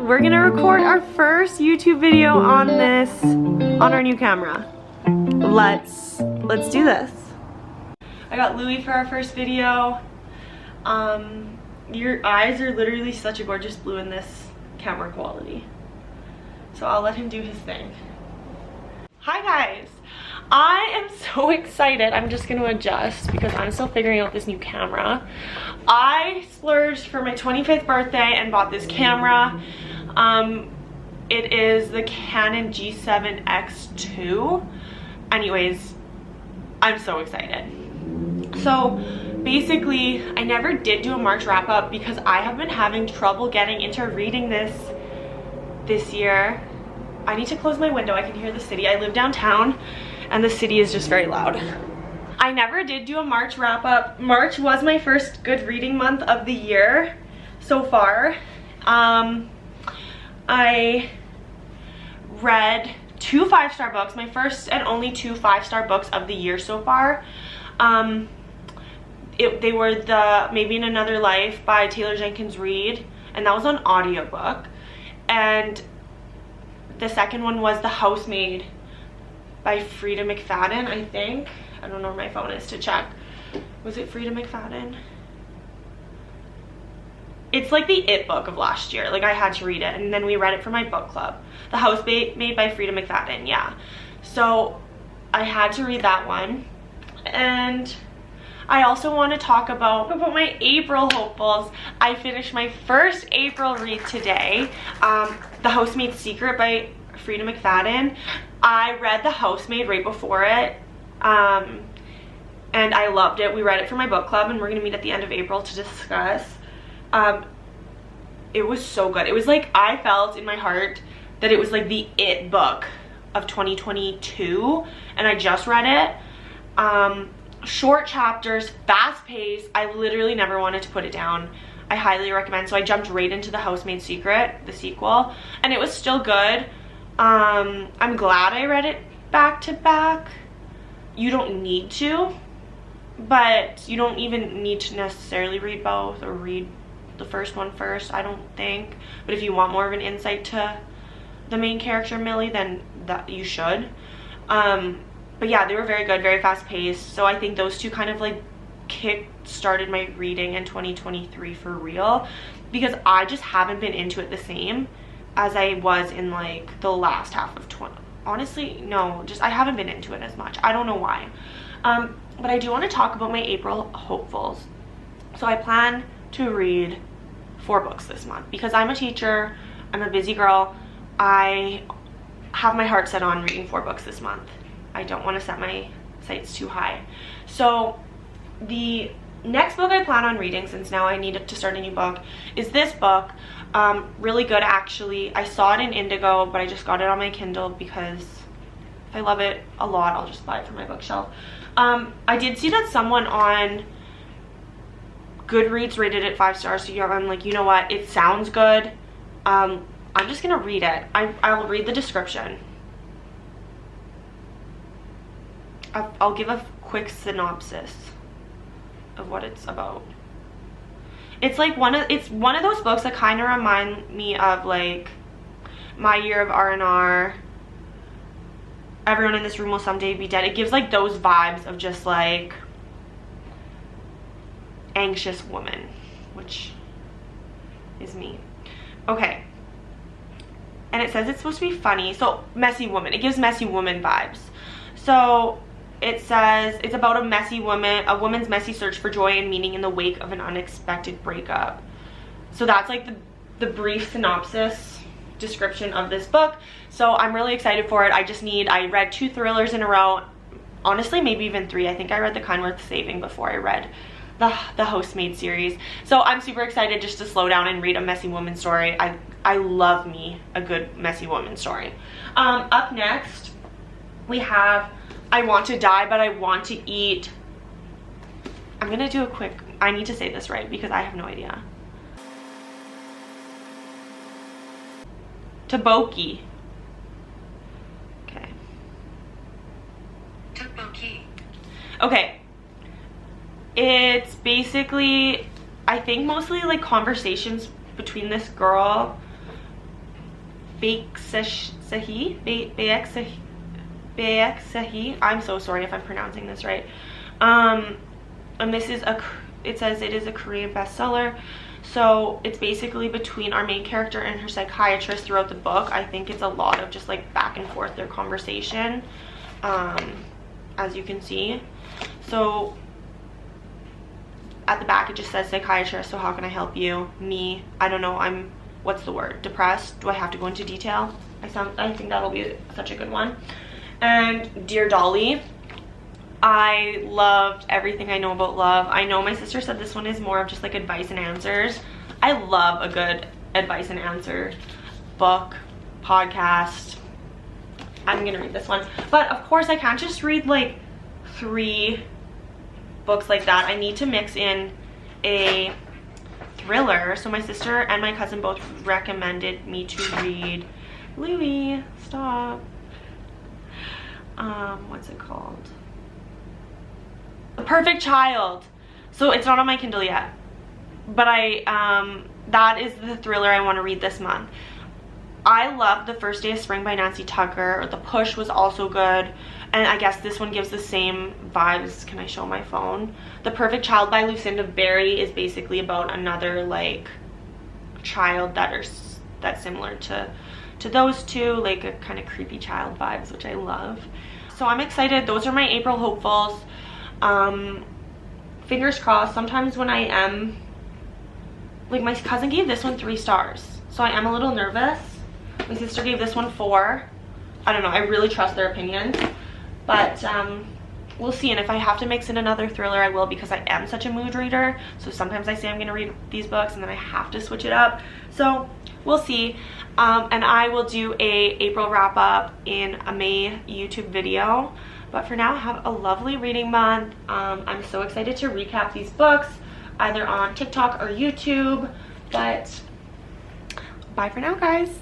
we're gonna record our first YouTube video on our new camera. Let's do this. I got Louis for our first video. Your eyes are literally such a gorgeous blue in this camera quality. So I'll let him do his thing. Hi guys, I am so excited. I'm just gonna adjust because I'm still figuring out this new camera. I splurged for my 25th birthday and bought this camera. It is the Canon G7X2. Anyways, I'm so excited. So basically, I never did do a March wrap up because I have been having trouble getting into reading this year. I need to close my window. I can hear the city. I live downtown and the city is just very loud. I never did do a March wrap up. March was my first good reading month of the year so far. I read 2 5-star books, my first and only 2 5-star books of the year so far. They were the Maybe in Another Life by Taylor Jenkins Reid, and that was on audiobook. And the second one was The Housemaid by Frida McFadden, I think. I don't know where my phone is to check. Was it Frida McFadden? It's like the It book of last year. Like, I had to read it, and then we read it for my book club. The Housemaid by Frida McFadden, yeah. So I had to read that one. And I also want to talk about my April hopefuls. I finished my first April read today, The Housemaid's Secret by Frida McFadden. I read The Housemaid right before it, and I loved it. We read it for my book club, and we're going to meet at the end of April to discuss. It was so good. It was like, I felt in my heart that it was like the It book of 2022, and I just read it. Short chapters, fast paced. I literally never wanted to put it down. I highly recommend. So I jumped right into The Housemaid's Secret, the sequel, and it was still good. I'm glad I read it back to back. You don't need to, but you don't even need to necessarily read both or read the first one first, I don't think. But if you want more of an insight to the main character, Millie, then that you should. But yeah, they were very good, very fast paced. So I think those two kind of like kick-started my reading in 2023 for real, because I just haven't been into it the same as I was in like the last half of honestly, no, just I haven't been into it as much. I don't know why. But I do want to talk about my April hopefuls. So I plan to read 4 books this month because I'm a teacher, I'm a busy girl. I have my heart set on reading 4 books this month. I don't want to set my sights too high. So the next book I plan on reading, since now I need to start a new book, is this book. Really good, actually. I saw it in Indigo, but I just got it on my Kindle because if I love it a lot, I'll just buy it for my bookshelf. I did see that someone on Goodreads rated it 5 stars, so I'm like, you know what, it sounds good. I'm just gonna read it. I'll read the description. I'll give a quick synopsis of what it's about. It's like one of those books that kind of remind me of like My Year of R&R, Everyone in This Room Will Someday Be Dead. It gives like those vibes of just like anxious woman, which is me. Okay. And it says it's supposed to be funny. So messy woman. It gives messy woman vibes. So it says it's about a woman's messy search for joy and meaning in the wake of an unexpected breakup. So that's like the brief synopsis description of this book. So I'm really excited for it. I read 2 thrillers in a row. Honestly, maybe even 3. I think I read The Kind Worth Saving before I read the Housemaid series. So I'm super excited just to slow down and read a messy woman story. I love me a good messy woman story. Up next, we have I Want to Die, But I Want to Eat. I'm gonna do a quick, I need to say this right because I have no idea. Tteokbokki. Okay. Tteokbokki. Okay. It's basically, I think mostly like conversations between this girl Paigesofbookss. I'm so sorry if I'm pronouncing this right. And this is it says it is a Korean bestseller. So it's basically between our main character and her psychiatrist throughout the book. I think it's a lot of just like back and forth their conversation, as you can see. So at the back it just says psychiatrist, so how can I help you? Me, I don't know, I'm, what's the word, depressed? Do I have to go into detail? I think that'll be such a good one. And Dear Dolly, I loved everything I know about love. I know my sister said this one is more of just like advice and answers. I love a good advice and answer book, podcast. I'm gonna read this one, but of course I can't just read like 3 books like that. I need to mix in a thriller. So my sister and my cousin both recommended me to read Louis, stop. What's it called? The Perfect Child. So it's not on my Kindle yet, but that is the thriller I want to read this month. I loved The First Day of Spring by Nancy Tucker. The Push was also good, and I guess this one gives the same vibes. Can I show my phone? The Perfect Child by Lucinda Berry is basically about another like child that's similar to those two, like a kind of creepy child vibes, which I love. So I'm excited. Those are my April hopefuls. Fingers crossed. Sometimes when I am, like, my cousin gave this one 3 stars, so I am a little nervous. My sister gave this one 4. I don't know, I really trust their opinions, but we'll see. And if I have to mix in another thriller, I will, because I am such a mood reader. So sometimes I say I'm gonna read these books and then I have to switch it up, so we'll see. And I will do a April wrap up in a May YouTube video. But for now, have a lovely reading month. I'm so excited to recap these books, either on TikTok or YouTube. But bye for now, guys.